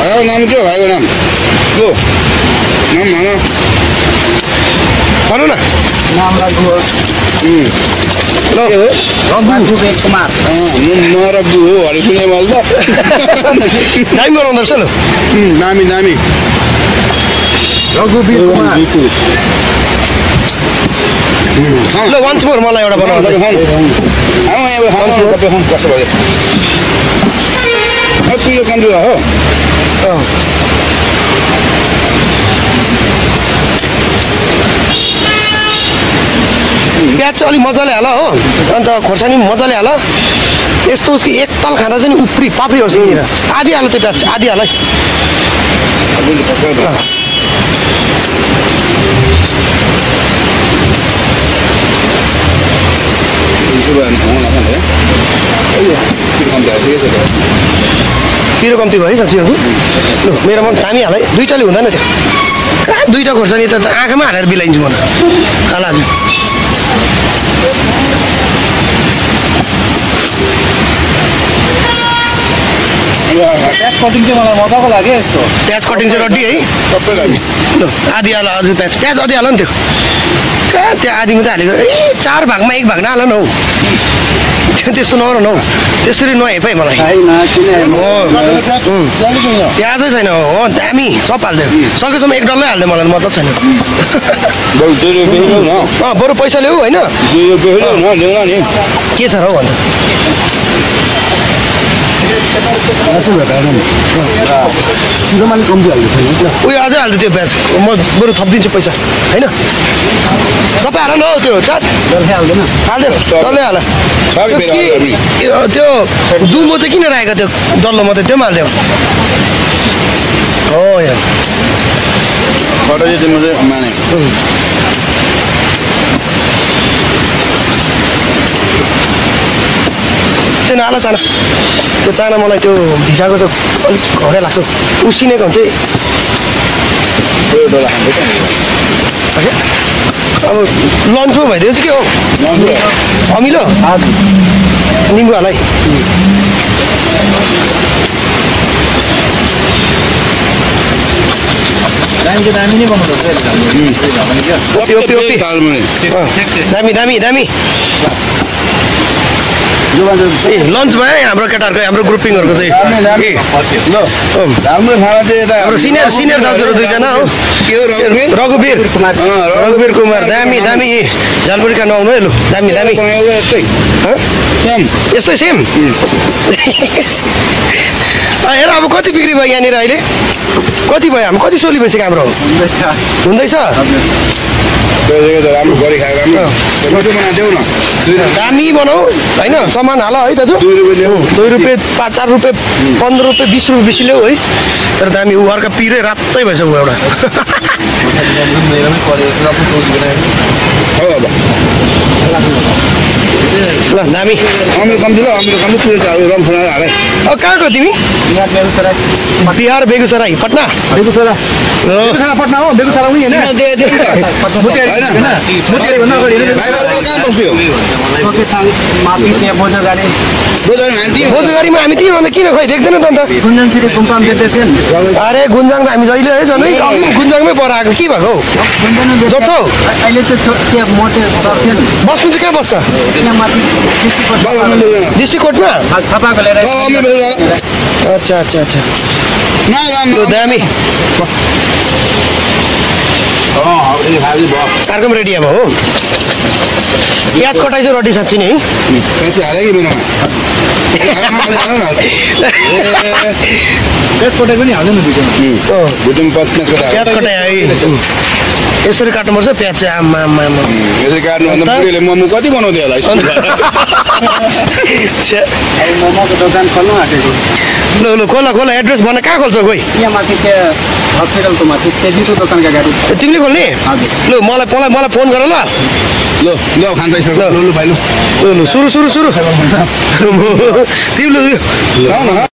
नाम के हो भाइको नाम को नाम भन न नाम रघु रघुवीर कुमार म रघु हो हरि कुनै माल त नामी बनाउँदो रहेछ ल नामी रघुवीर कुमार ल वन्स मोर मलाई एउटा बनाउँछ कस्तो भयो यो कम्ती हो प्याज चाहिँ अलिक मजाले हाल हो अन्त खोर्सानी मजाले हाल यस्तो उसको एक तल खाँदा चाहिँ उफ्री पाप्री होस् यहाँनिर आधी हाल त्यो प्याज आधी हाल है पिरो कम्ती भयो है साथीहरू लु मेरोमा दामी हाल है दुईटाले हुँदैन त्यो कहाँ दुईटा खोर्सानी त आँखामा हालेर बिलाइन्छु म त खाला आज प्याज कटिङ चाहिँ मलाई मजाको लाग्यो यस्तो प्याज कटिङ चाहिँ रड्डी है सबै लागि लु आधी हाल अझ प्याज अझै हाल नि त्यो कहाँ त्यो आधी मात्रै हालेको ए 4 भागमा 1 भाग नहाल न हौ त्यस्तो नगर न हौ त्यसरी नहेप है मलाई प्याजै छैन हो दामी सब हालिदियो सकेसम्म 1 डल्लै हालिदियो मलाई मतलब छैन बरु पैसा ल्याऊ होइन के छ र हौ अन्त उयो अझै हाल्दै त्यो प्याज म बरु थपिदिन्छु पैसा होइन सबै हाल न हौ त्यो चाट हालिदियो डल्लै हाल त्यो दुमो चाहिँ किन राखेको त्यो डल्लो मात्रै त्यो पनि हालिदियो हो यहाँ त्यो नाला चाना त्यो चाना मलाई त्यो भिजाको त अलिक घरै लाग्छ उसिनेको हुन्छ अब लन्चमा भइदियो चाहिँ के हो अमिलो निम्बु हाल है दामी नै बनाउँछ दामी दामी दामी लन्चमा है हाम्रो केटाहरूको हाम्रो ग्रुपिङहरूको चाहिँ हाम्रो सिनियर दाजुहरू दुईजना हो रघुवीर कुमार दामी दामी झालमुरीका नआउनु है लु दामी दामी यस्तै सेम हेर अब कति बिक्री भयो यहाँनिर अहिले कति भयो हामी कति सोली भइसक्यो हाम्रो हुँदैछ दामी बनाऊ होइन सामान हाल है दाजु 2 रुपियाँ 4 रुपियाँ 15 रुपियाँ 20 रुपियाँ बेसी ल्याऊ है तर दामी ऊ अर्का पिरै रातै भएछ ऊ एउटा ल दामी कहाँको तिमी बिहार बेगुसराई पटना पटना हो बेगुसराई होइन बोजगारीमा हामी तिमीभन्दा किन खोइ देख्दैन त अन्त अरे गुन्जाङमा हामी जहिले है झन् गुन्जाङमै पर आएको के भएको हौ जस्तो बस्नु चाहिँ कहाँ बस्छ डिस्ट्रिक्ट कोर्टमा अच्छा अच्छा अच्छा दामी अर्को रेडी अब हो प्याज कटाइ चाहिँ रड्डी साँच्ची नै प्याज कटाइ पनि हाल्दैन प्याज कटाइ यसरी काट्नुपर्छ प्याज चाहिँ यसरी काट्नुभन्दा बुढीले मोमो कति बनाउँदै होला मोमोको दोकान खोल्नु आँटेको ल ल खोला खोला एड्रेस भन कहाँ खोल्छ कोही यहाँ माथि त्यहाँ हस्पिटलको माथि तेजीको दोकानका गाडी तिमीले खोल्ने ल मलाई फोन गर ल ल ल खान्छ ल ल भाइ ल ल सुरु तिमीले